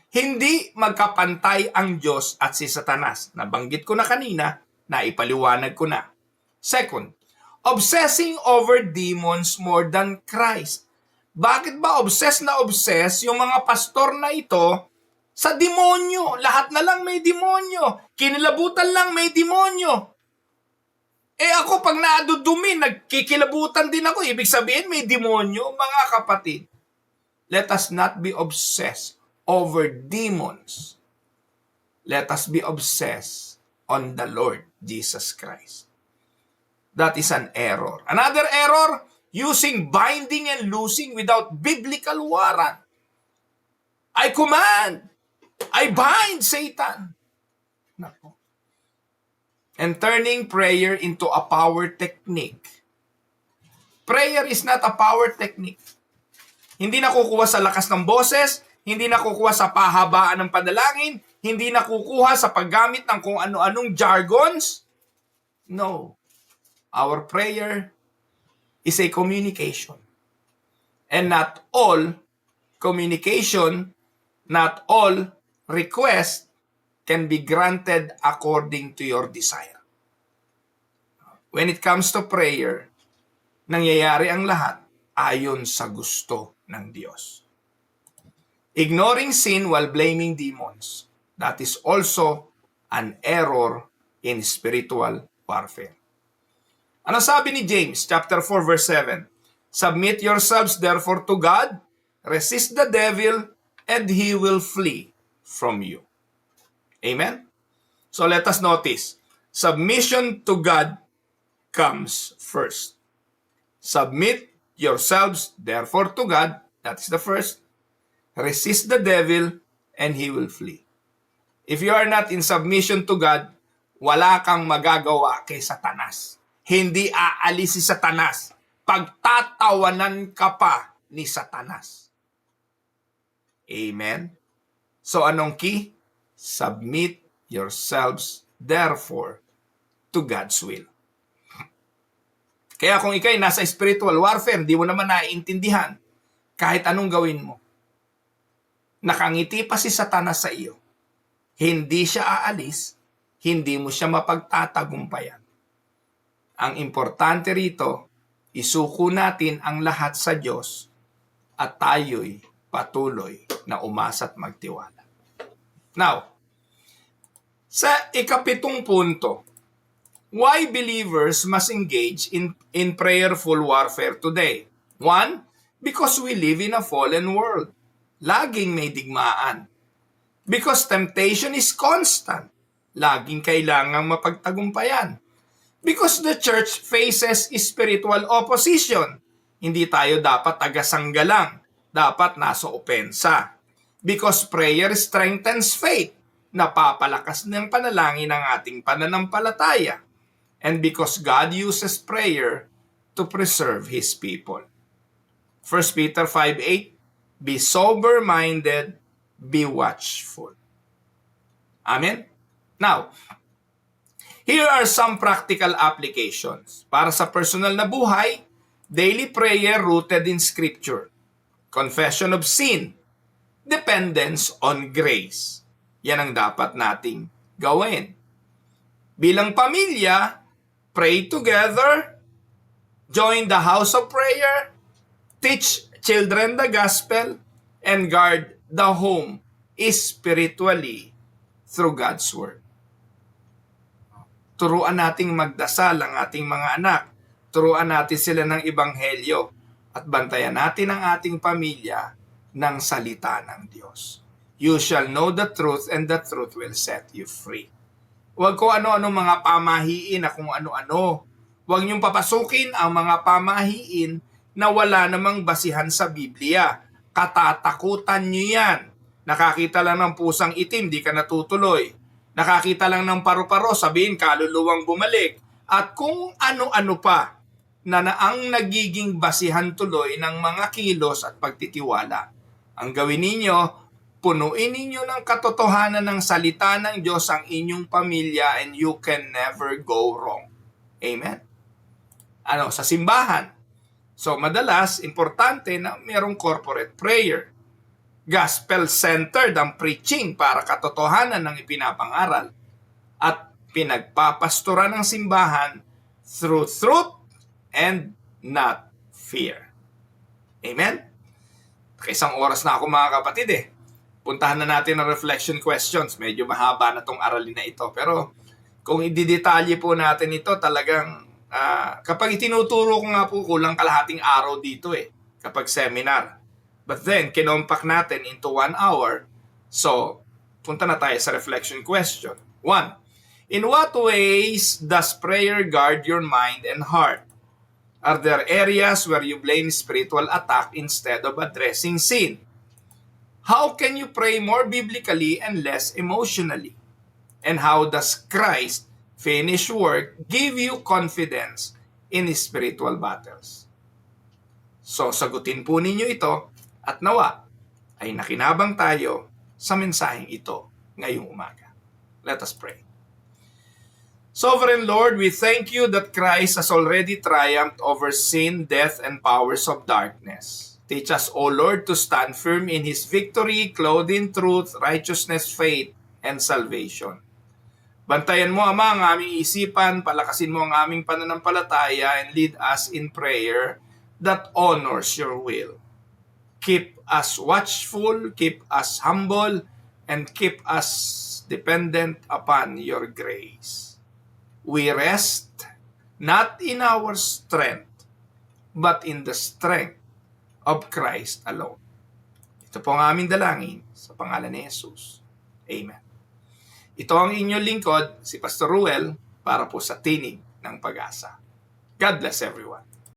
S1: Hindi magkapantay ang Diyos at si Satanas. Nabanggit ko na kanina, naipaliwanag ko na. Second, obsessing over demons more than Christ. Bakit ba obsess na obsess yung mga pastor na ito sa demonyo? Lahat na lang may demonyo. Kinilabutan lang may demonyo. Ako pag naadudumi, nagkikilabutan din ako. Ibig sabihin may demonyo. Mga kapatid, let us not be obsessed over demons. Let us be obsessed on the Lord Jesus Christ. That is an error. Another error, using binding and loosing without biblical warrant. I command, I bind Satan. Nako. And turning prayer into a power technique. Prayer is not a power technique. Hindi nakukuha sa lakas ng boses, hindi nakukuha sa pahabaan ng panalangin, hindi nakukuha sa paggamit ng kung ano-anong jargons. No. Our prayer is a communication. And not all communication, not all request can be granted according to your desire. When it comes to prayer, nangyayari ang lahat ayon sa gusto ng Diyos. Ignoring sin while blaming demons, that is also an error in spiritual warfare. Ano sabi ni James, chapter 4, verse 7? Submit yourselves therefore to God, resist the devil, and he will flee from you. Amen? So let us notice, submission to God comes first. Submit yourselves therefore to God, that's the first. Resist the devil, and he will flee. If you are not in submission to God, wala kang magagawa kay Satanas. Hindi aalis si Satanas. Pagtatawanan ka pa ni Satanas. Amen? So anong key? Submit yourselves, therefore, to God's will. Kaya kung ikay nasa spiritual warfare, di mo naman naiintindihan, kahit anong gawin mo, nakangiti pa si Satanas sa iyo, hindi siya aalis, hindi mo siya mapagtatagumpayan. Ang importante rito, isuko natin ang lahat sa Diyos at tayo'y patuloy na umasa at magtiwala. Now, sa ikapitong punto, why believers must engage in prayerful warfare today? 1, because we live in a fallen world. Laging may digmaan. Because temptation is constant. Laging kailangang mapagtagumpayan. Because the church faces spiritual opposition. Hindi tayo dapat tagasanggalang. Dapat nasa opensa. Because prayer strengthens faith. Napapalakas ng panalangin ng ating pananampalataya. And because God uses prayer to preserve His people. 1 Peter 5:8, be sober-minded, be watchful. Amen? Now, here are some practical applications. Para sa personal na buhay, daily prayer rooted in Scripture. Confession of sin. Dependence on grace. Yan ang dapat nating gawin. Bilang pamilya, pray together, join the house of prayer, teach children the gospel, and guard the home spiritually through God's word. Turuan nating magdasal ang ating mga anak. Turuan natin sila ng ebanghelyo. At bantayan natin ang ating pamilya ng salita ng Diyos. You shall know the truth and the truth will set you free. Huwag ko ano-ano mga pamahiin na kung ano-ano. Huwag niyong papasukin ang mga pamahiin na wala namang basihan sa Biblia. Katatakutan niyo yan. Nakakita lang ng pusang itim, di ka natutuloy. Nakakita lang ng paru-paro, sabihin kaluluwang bumalik. At kung ano-ano pa na ang nagiging basihan tuloy ng mga kilos at pagtitiwala. Ang gawin ninyo, punuin ninyo ng katotohanan ng salita ng Diyos ang inyong pamilya and you can never go wrong. Amen? Sa simbahan. So, madalas, importante na mayroong corporate prayer. Gospel-centered ang preaching para katotohanan ng ipinapangaral. At pinagpapastoran ng simbahan through truth and not fear. Amen? Isang oras na ako mga kapatid Puntahan na natin ang reflection questions. Medyo mahaba na tong aralin na ito. Pero kung i-detalye po natin ito, talagang kapag itinuturo ko nga po, kulang kalahating araw dito kapag seminar. But then, kinompak natin into 1 hour. So, punta na tayo sa reflection question. 1. In what ways does prayer guard your mind and heart? Are there areas where you blame spiritual attack instead of addressing sin? How can you pray more biblically and less emotionally? And how does Christ's finished work give you confidence in spiritual battles? So, sagutin po ninyo ito at nawa ay nakinabang tayo sa mensaheng ito ngayong umaga. Let us pray. Sovereign Lord, we thank you that Christ has already triumphed over sin, death, and powers of darkness. Teach us, O Lord, to stand firm in His victory, clothed in truth, righteousness, faith, and salvation. Bantayan mo, Ama, ang aming isipan, palakasin mo ang aming pananampalataya, and lead us in prayer that honors your will. Keep us watchful, keep us humble, and keep us dependent upon your grace. We rest not in our strength, but in the strength of Christ alone. Ito po ang aming dalangin sa pangalan ni Jesus. Amen. Ito ang inyong lingkod, si Pastor Ruel, para po sa Tinig ng Pag-asa. God bless everyone.